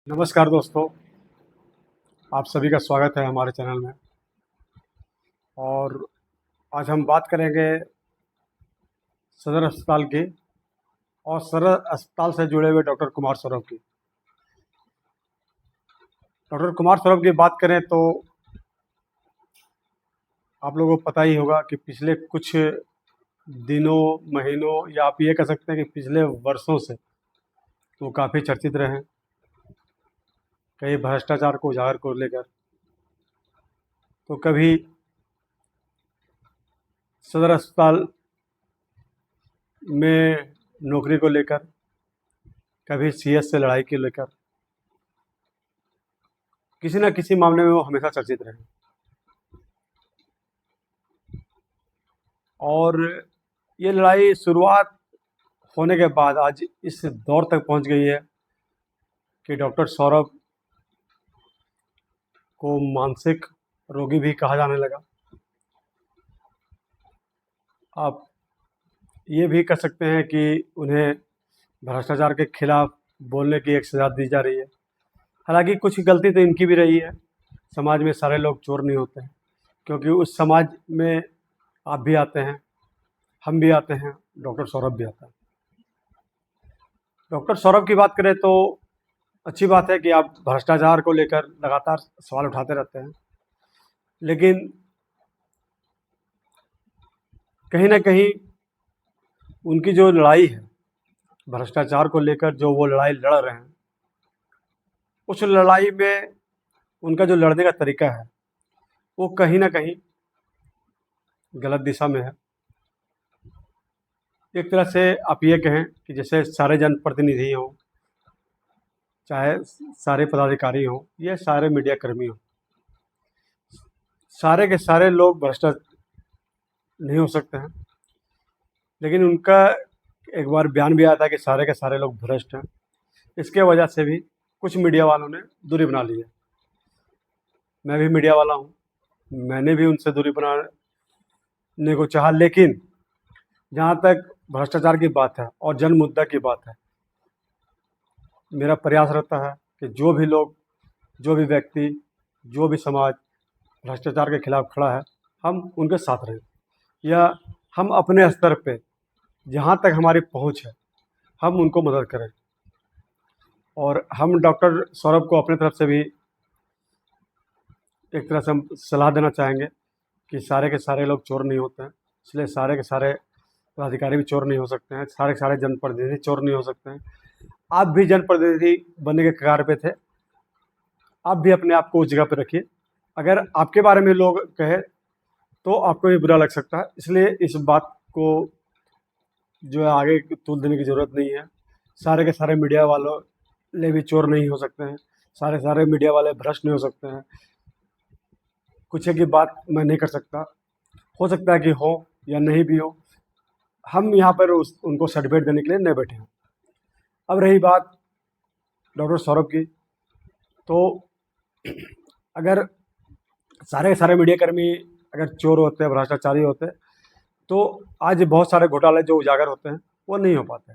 नमस्कार दोस्तों, आप सभी का स्वागत है हमारे चैनल में। और आज हम बात करेंगे सदर अस्पताल की और सदर अस्पताल से जुड़े हुए डॉक्टर कुमार सौरभ की। डॉक्टर कुमार सौरभ की बात करें तो आप लोगों को पता ही होगा कि पिछले कुछ दिनों, महीनों या आप ये कह सकते हैं कि पिछले वर्षों से वो काफ़ी चर्चित रहे हैं कई भ्रष्टाचार को उजागर को लेकर। तो कभी सदर अस्पताल में नौकरी को लेकर, कभी सीएस से लड़ाई को लेकर, किसी न किसी मामले में वो हमेशा चर्चित रहे। और ये लड़ाई शुरुआत होने के बाद आज इस दौर तक पहुंच गई है कि डॉक्टर सौरभ को मानसिक रोगी भी कहा जाने लगा। आप ये भी कह सकते हैं कि उन्हें भ्रष्टाचार के खिलाफ बोलने की एक सज़ा दी जा रही है। हालांकि कुछ गलती तो इनकी भी रही है। समाज में सारे लोग चोर नहीं होते हैं, क्योंकि उस समाज में आप भी आते हैं, हम भी आते हैं, डॉक्टर सौरभ भी आता है। डॉक्टर सौरभ की बात करें तो अच्छी बात है कि आप भ्रष्टाचार को लेकर लगातार सवाल उठाते रहते हैं, लेकिन कहीं ना कहीं उनकी जो लड़ाई है भ्रष्टाचार को लेकर, जो वो लड़ाई लड़ रहे हैं, उस लड़ाई में उनका जो लड़ने का तरीका है वो कहीं ना कहीं गलत दिशा में है। एक तरह से आप ये कहें कि जैसे सारे जनप्रतिनिधि हों, चाहे सारे पदाधिकारी हों या सारे मीडिया कर्मी हों, सारे के सारे लोग भ्रष्ट नहीं हो सकते हैं। लेकिन उनका एक बार बयान भी आया था कि सारे के सारे लोग भ्रष्ट हैं। इसके वजह से भी कुछ मीडिया वालों ने दूरी बना ली है। मैं भी मीडिया वाला हूँ, मैंने भी उनसे दूरी बनाने को चाहा, लेकिन जहाँ तक भ्रष्टाचार की बात है और जन मुद्दा की बात है, मेरा प्रयास रहता है कि जो भी लोग, जो भी व्यक्ति, जो भी समाज भ्रष्टाचार के खिलाफ खड़ा है, हम उनके साथ रहें, या हम अपने स्तर पे जहाँ तक हमारी पहुँच है हम उनको मदद करें। और हम डॉक्टर सौरभ को अपने तरफ से भी एक तरह से हम सलाह देना चाहेंगे कि सारे के सारे लोग चोर नहीं होते हैं, इसलिए सारे के सारे पदाधिकारी भी चोर नहीं हो सकते हैं, सारे के सारे जनप्रतिनिधि चोर नहीं हो सकते हैं। आप भी जनप्रतिनिधि बनने के कगार पे थे, आप भी अपने आप को उस जगह पे रखिए। अगर आपके बारे में लोग कहे तो आपको भी बुरा लग सकता है, इसलिए इस बात को जो है आगे तूल देने की ज़रूरत नहीं है। सारे के सारे मीडिया वालों ले भी चोर नहीं हो सकते हैं, सारे सारे मीडिया वाले भ्रष्ट नहीं हो सकते हैं। कुछ की बात मैं नहीं कर सकता, हो सकता है कि हो या नहीं भी हो। हम यहाँ पर उनको सर्टिफिकेट देने के लिए नहीं बैठे हैं। अब रही बात डॉक्टर सौरभ की, तो अगर सारे के सारे मीडिया कर्मी अगर चोर होते, भ्रष्टाचारी होते, तो आज बहुत सारे घोटाले जो उजागर होते हैं वो नहीं हो पाते।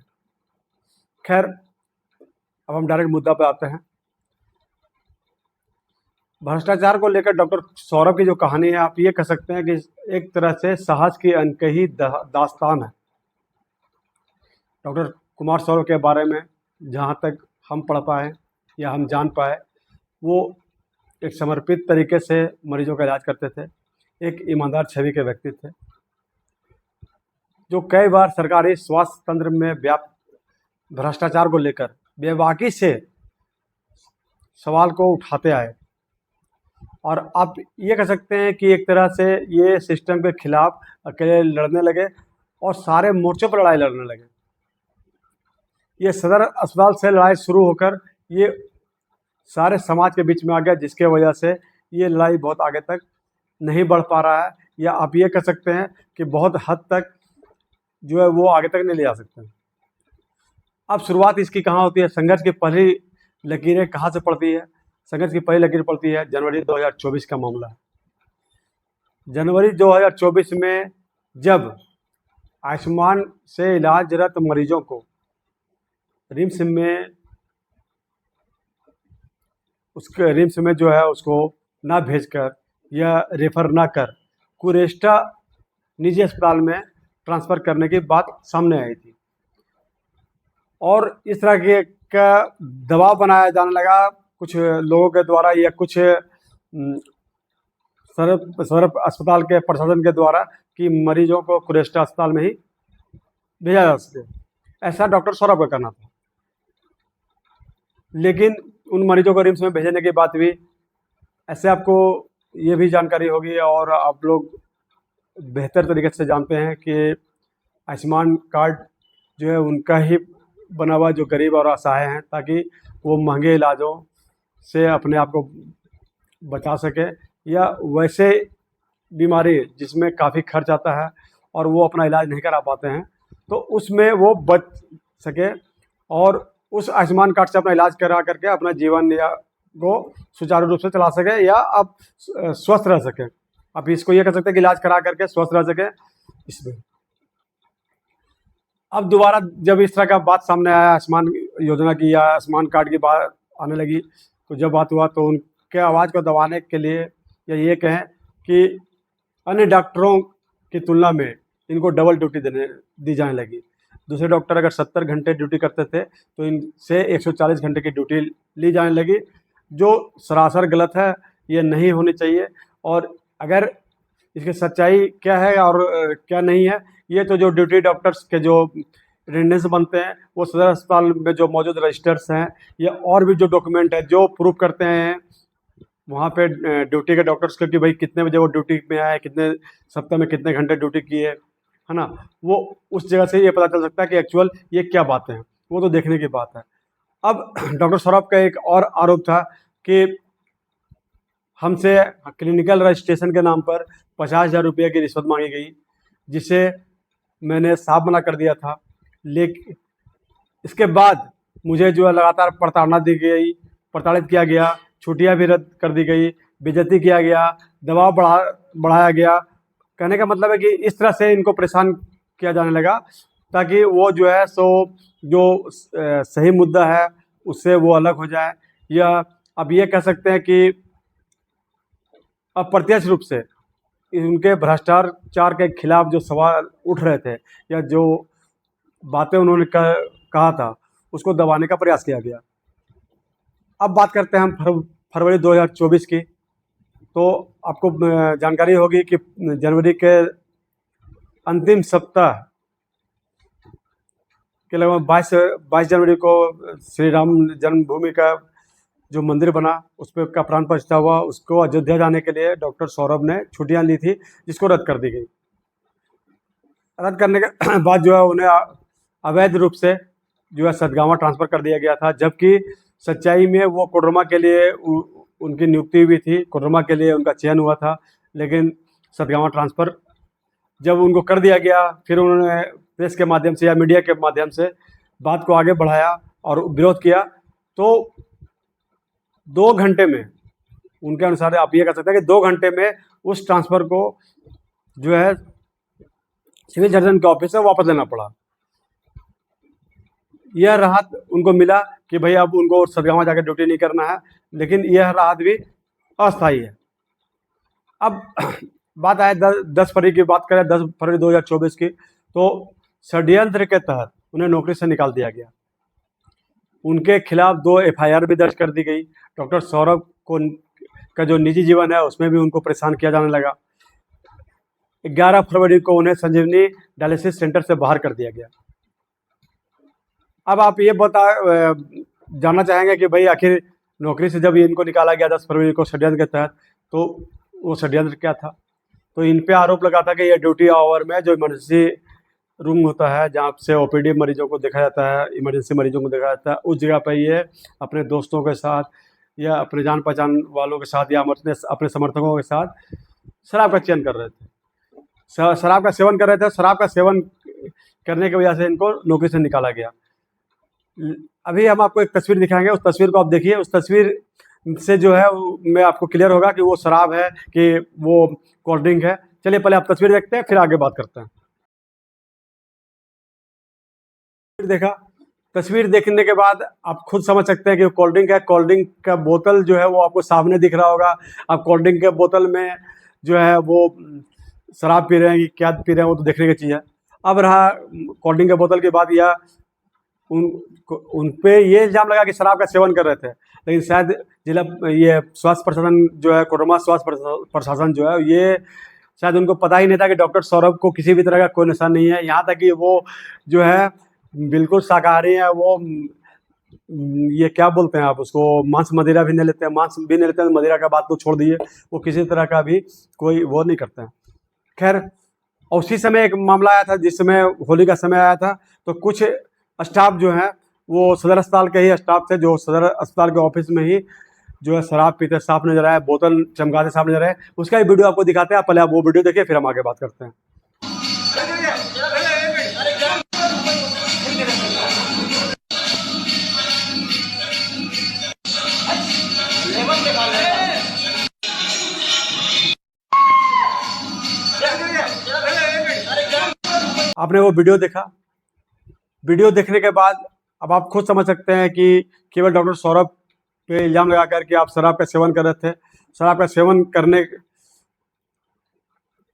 खैर, अब हम डायरेक्ट मुद्दा पे आते हैं। भ्रष्टाचार को लेकर डॉक्टर सौरभ की जो कहानी है, आप ये कह सकते हैं कि एक तरह से साहस की अनकही दास्तान है। डॉक्टर कुमार सौरभ के बारे में जहाँ तक हम पढ़ पाए या हम जान पाए, वो एक समर्पित तरीके से मरीजों का इलाज करते थे, एक ईमानदार छवि के व्यक्ति थे, जो कई बार सरकारी स्वास्थ्य तंत्र में व्याप्त भ्रष्टाचार को लेकर बेबाकी से सवाल को उठाते आए। और आप ये कह सकते हैं कि एक तरह से ये सिस्टम के खिलाफ अकेले लड़ने लगे और सारे मोर्चों पर लड़ाई लड़ने लगे। ये सदर अस्पताल से लड़ाई शुरू होकर ये सारे समाज के बीच में आ गया, जिसके वजह से ये लड़ाई बहुत आगे तक नहीं बढ़ पा रहा है, या आप ये कह सकते हैं कि बहुत हद तक जो है वो आगे तक नहीं ले जा सकते हैं। अब शुरुआत इसकी कहाँ होती है, संघर्ष की पहली लकीरें कहाँ से पड़ती है? संघर्ष की पहली लकीर पड़ती है जनवरी 2024 का मामला है। जनवरी 2024 में जब आयुष्मान से इलाजरत मरीजों को रिम्स में उसके रिम्स में जो है उसको ना भेजकर या रेफर ना कर कुरेस्टा निजी अस्पताल में ट्रांसफ़र करने की बात सामने आई थी और इस तरह के का दबाव बनाया जाने लगा कुछ लोगों के द्वारा या कुछ सदर अस्पताल के प्रशासन के द्वारा कि मरीजों को कुरेस्टा अस्पताल में ही भेजा जा सके। ऐसा डॉक्टर सौरभ का कहना था, लेकिन उन मरीजों को रिम्स में भेजने के बाद भी ऐसे आपको ये भी जानकारी होगी और आप लोग बेहतर तरीके से जानते हैं कि आयुष्मान कार्ड जो है उनका ही बना हुआ जो गरीब और असहाय हैं, ताकि वो महंगे इलाजों से अपने आप को बचा सके या वैसे बीमारी जिसमें काफ़ी खर्च आता है और वो अपना इलाज नहीं करा पाते हैं, तो उसमें वो बच सके और उस आयुष्मान कार्ड से अपना इलाज करा करके अपना जीवन या को सुचारू रूप से चला सके या आप स्वस्थ रह सकें। आप इसको ये कह सकते हैं कि इलाज करा करके स्वस्थ रह सकें इसमें। अब दोबारा जब इस तरह का बात सामने आया आयुष्मान योजना की या आयुष्मान कार्ड की बात आने लगी, तो जब बात हुआ तो उनके आवाज़ को दबाने के लिए या ये कहें कि अन्य डॉक्टरों की तुलना में इनको डबल ड्यूटी दी जाने लगी। दूसरे डॉक्टर अगर 70 घंटे ड्यूटी करते थे तो इनसे 140 घंटे की ड्यूटी ली जाने लगी, जो सरासर गलत है, ये नहीं होनी चाहिए। और अगर इसकी सच्चाई क्या है और क्या नहीं है, ये तो जो ड्यूटी डॉक्टर्स के जो अटेंडेंस बनते हैं वो सदर अस्पताल में जो मौजूद रजिस्टर्स हैं या और भी जो डॉक्यूमेंट है जो प्रूफ करते हैं वहाँ पे ड्यूटी के डॉक्टर्स को कि भाई कितने बजे वो ड्यूटी में आए, कितने सप्ताह में कितने घंटे ड्यूटी किए, है ना, वो उस जगह से ये पता चल सकता है कि एक्चुअल ये क्या बातें हैं, वो तो देखने की बात है। अब डॉक्टर सौरभ का एक और आरोप था कि हमसे क्लिनिकल रजिस्ट्रेशन के नाम पर 50,000 रुपये की रिश्वत मांगी गई, जिसे मैंने साफ मना कर दिया था। लेकिन इसके बाद मुझे जो है लगातार प्रताड़ना दी गई, प्रताड़ित किया गया, छुट्टियां भी रद्द कर दी गई, बेइज्जती किया गया, दबाव बढ़ाया गया। कहने का मतलब है कि इस तरह से इनको परेशान किया जाने लगा ताकि वो जो है सो जो सही मुद्दा है उससे वो अलग हो जाए, या अब ये कह सकते हैं कि अप्रत्यक्ष रूप से उनके भ्रष्टाचार के खिलाफ जो सवाल उठ रहे थे या जो बातें उन्होंने कहा था उसको दबाने का प्रयास किया गया। अब बात करते हैं हम फरवरी 2024 की। तो आपको जानकारी होगी कि जनवरी के अंतिम सप्ताह के लगभग 22 जनवरी को श्री राम जन्मभूमि का जो मंदिर बना उस पर का प्राण प्रतिष्ठा हुआ, उसको अयोध्या जाने के लिए डॉक्टर सौरभ ने छुट्टियां ली थी, जिसको रद्द कर दी गई। रद्द करने के बाद जो है उन्हें अवैध रूप से जो है सतगावा ट्रांसफ़र कर दिया गया था, जबकि सच्चाई में वो कोडरमा के लिए उनकी नियुक्ति हुई थी, कोडरमा के लिए उनका चयन हुआ था, लेकिन सतगावा ट्रांसफ़र जब उनको कर दिया गया, फिर उन्होंने प्रेस के माध्यम से या मीडिया के माध्यम से बात को आगे बढ़ाया और विरोध किया। तो 2 घंटे में उनके अनुसार आप ये कह सकते हैं कि 2 घंटे में उस ट्रांसफ़र को जो है सिविल सर्जन के ऑफिस से वापस लेना पड़ा। यह राहत उनको मिला कि भाई अब उनको सतगावा जाकर ड्यूटी नहीं करना है, लेकिन यह राहत भी अस्थायी है। अब बात आए 10 फरवरी की बात करें, 10 फरवरी 2024 की, तो षड्यंत्र के तहत उन्हें नौकरी से निकाल दिया गया। उनके खिलाफ 2 FIR भी दर्ज कर दी गई। डॉक्टर सौरभ को का जो निजी जीवन है उसमें भी उनको परेशान किया जाने लगा। 11 फरवरी को उन्हें संजीवनी डायलिसिस सेंटर से बाहर कर दिया गया। अब आप ये जानना चाहेंगे कि भाई आखिर नौकरी से जब इनको निकाला गया 10 फरवरी को षड्यंत्र के तहत, तो वो षड्यंत्र क्या था? तो इन पे आरोप लगा था कि ये ड्यूटी आवर में जो इमरजेंसी रूम होता है जहाँ से OPD मरीजों को देखा जाता है, इमरजेंसी मरीजों को देखा जाता है, उस जगह पर ये अपने दोस्तों के साथ या अपने जान पहचान वालों के साथ या अपने समर्थकों के साथ शराब का चयन कर रहे थे, शराब का सेवन कर रहे थे। शराब का सेवन करने की वजह से इनको नौकरी से निकाला गया। अभी हम आपको एक तस्वीर दिखाएंगे, उस तस्वीर को आप देखिए। उस तस्वीर से जो है मैं आपको क्लियर होगा कि वो शराब है कि वो कोल्ड ड्रिंक है। चलिए पहले आप तस्वीर देखते हैं, फिर आगे बात करते हैं। देखा तस्वीर देखने के बाद आप खुद समझ सकते हैं कि कोल्ड ड्रिंक है। कोल्ड ड्रिंक का बोतल जो है वो आपको सामने दिख रहा होगा। आप कोल्ड ड्रिंक के बोतल में जो है वो शराब पी रहे हैं कि क्या पी रहे हैं वो तो देखने की चीज़ है। अब रहा कोल्ड ड्रिंक के बोतल की बात, या उन पे ये इल्ज़ाम लगा कि शराब का सेवन कर रहे थे, लेकिन शायद जिला ये स्वास्थ्य प्रशासन जो है, कोडरमा स्वास्थ्य प्रशासन जो है, ये शायद उनको पता ही नहीं था कि डॉक्टर सौरभ को किसी भी तरह का कोई नशा नहीं है। यहाँ तक कि वो जो है बिल्कुल शाकाहारी है। वो ये क्या बोलते हैं आप उसको, मांस मदिरा भी नहीं लेते हैं, मांस भी नहीं लेते हैं, मदिरा का बात तो छोड़ दीजिए, वो किसी तरह का भी कोई वो नहीं करते हैं। खैर, उसी समय एक मामला आया था जिस समय होली का समय आया था, तो कुछ स्टाफ जो है वो सदर अस्पताल के ही स्टाफ थे, जो सदर अस्पताल के ऑफिस में ही जो है शराब पीते साफ नजर आया, बोतल चमकाते साफ नजर आए। उसका ही वीडियो आपको दिखाते हैं, पहले आप वो वीडियो देखिए फिर हम आगे बात करते हैं। आपने वो वीडियो देखा। वीडियो देखने के बाद अब आप खुद समझ सकते हैं कि केवल डॉक्टर सौरभ पे इल्ज़ाम लगाकर कि आप शराब का सेवन कर रहे थे, शराब का सेवन करने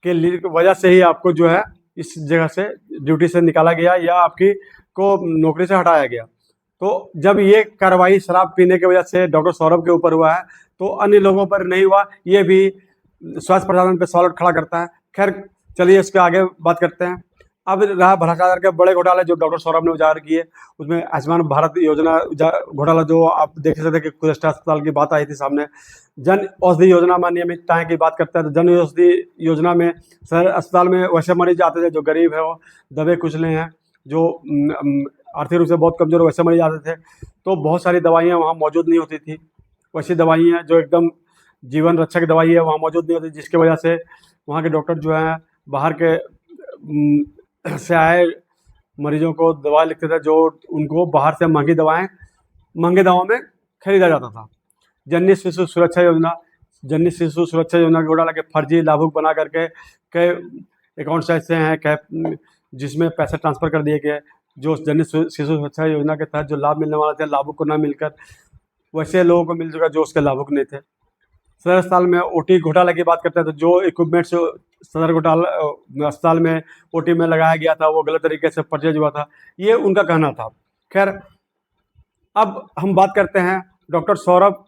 के लिए वजह से ही आपको जो है इस जगह से ड्यूटी से निकाला गया या आपकी को नौकरी से हटाया गया। तो जब ये कार्रवाई शराब पीने की वजह से डॉक्टर सौरभ के ऊपर हुआ है, तो अन्य लोगों पर नहीं हुआ, ये भी स्वास्थ्य प्रशासन पे सवाल खड़ा करता है। खैर, चलिए इसके आगे बात करते हैं। अब रहा भ्रष्टाचार के बड़े घोटाले जो डॉक्टर सौरभ ने उजागर किए, उसमें आयुष्मान भारत योजना घोटाला जो आप देख सकते थे कि कुरेस्टा अस्पताल की बात आई थी सामने। जन औषधि योजना में अनियमितताएं की बात करते हैं, तो जन औषधि योजना में सदर अस्पताल में वैसे मरीज आते थे जो गरीब है, वो दबे कुचले हैं, जो आर्थिक रूप से बहुत कमजोर, वैसे मरीज आते थे, तो बहुत सारी दवाइयाँ वहाँ मौजूद नहीं होती थी। वैसी दवाइयाँ जो एकदम जीवन रक्षक दवाई है वहाँ मौजूद नहीं होती, जिसकी वजह से वहाँ के डॉक्टर जो हैं बाहर के से आए मरीजों को दवा लिखते थे, जो उनको बाहर से महंगी महंगे दामों में खरीदा जाता था। जननी शिशु सुरक्षा योजना के घोटाला के फर्जी लाभुक बना करके कई अकाउंट्स ऐसे हैं जिसमें पैसे ट्रांसफ़र कर दिए गए, जो जननी शिशु सुरक्षा योजना के तहत जो लाभ मिलने वाला था, लाभुक को ना मिलकर वैसे लोगों को मिल चुका जो उसके लाभुक नहीं थे। सदर अस्पताल में ओटी घोटाला की बात करते हैं, तो जो इक्विपमेंट्स सदर अस्पताल में ओटी में लगाया गया था वो गलत तरीके से परचेज हुआ था, ये उनका कहना था। खैर, अब हम बात करते हैं डॉक्टर सौरभ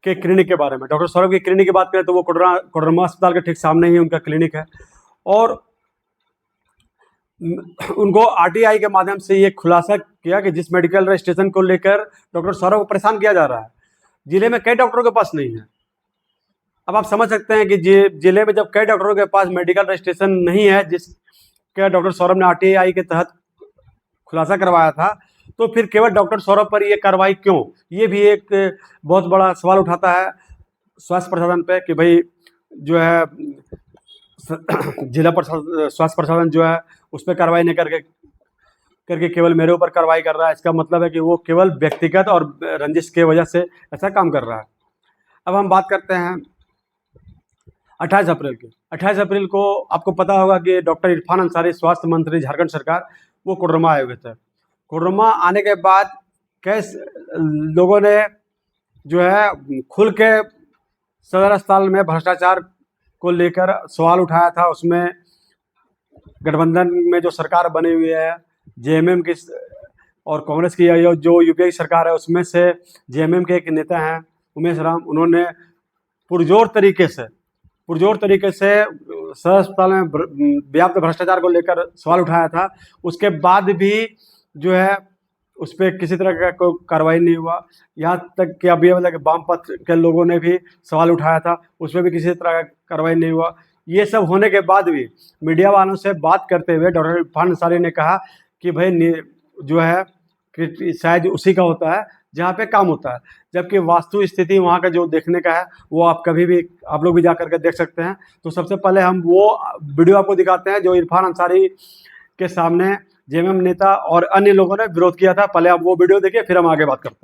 के क्लिनिक के बारे में। डॉक्टर सौरभ की क्लिनिक की बात करें तो वो कोडरमा अस्पताल के ठीक सामने ही उनका क्लिनिक है, और उनको आरटीआई के माध्यम से ये खुलासा किया कि जिस मेडिकल रजिस्ट्रेशन को लेकर डॉक्टर सौरभ को परेशान किया जा रहा है, जिले में कई डॉक्टरों के पास नहीं है। अब आप समझ सकते हैं कि जिले में जब कई डॉक्टरों के पास मेडिकल रजिस्ट्रेशन नहीं है, जिसका डॉक्टर सौरभ ने आरटीआई के तहत खुलासा करवाया था, तो फिर केवल डॉक्टर सौरभ पर ये कार्रवाई क्यों? ये भी एक बहुत बड़ा सवाल उठाता है स्वास्थ्य प्रशासन पे कि भाई जो है जिला प्रशासन, स्वास्थ्य प्रशासन जो है उस पर कार्रवाई नहीं करके केवल मेरे ऊपर कार्रवाई कर रहा है। इसका मतलब है कि वो केवल व्यक्तिगत और रंजिश के वजह से ऐसा काम कर रहा है। अब हम बात करते हैं 28 अप्रैल की। 28 अप्रैल को आपको पता होगा कि डॉक्टर इरफान अंसारी, स्वास्थ्य मंत्री झारखंड सरकार, वो कोडरमा आए हुए थे। कोडरमा आने के बाद कैसे लोगों ने जो है खुल के सदर अस्पताल में भ्रष्टाचार को लेकर सवाल उठाया था। उसमें गठबंधन में जो सरकार बनी हुई है, जेएमएम की और कांग्रेस की जो यूपीए की सरकार है, उसमें से जेएमएम के एक नेता हैं उमेश राम, उन्होंने पुरजोर तरीके से सदर अस्पताल में व्याप्त भ्रष्टाचार को लेकर सवाल उठाया था। उसके बाद भी जो है उस पर किसी तरह का कोई कार्रवाई नहीं हुआ। यहाँ तक कि अभी मतलब वामपंथ के लोगों ने भी सवाल उठाया था, उस पर भी किसी तरह का कार्रवाई नहीं हुआ। ये सब होने के बाद भी मीडिया वालों से बात करते हुए डॉक्टर इरफान अंसारी ने कहा कि भाई जो है शायद उसी का होता है जहाँ पे काम होता है, जबकि वास्तु स्थिति वहाँ का जो देखने का है वो आप कभी भी आप लोग भी जा करके देख सकते हैं। तो सबसे पहले हम वो वीडियो आपको दिखाते हैं जो इरफान अंसारी के सामने जेएमएम नेता और अन्य लोगों ने विरोध किया था। पहले आप वो वीडियो देखिए, फिर हम आगे बात करते हैं।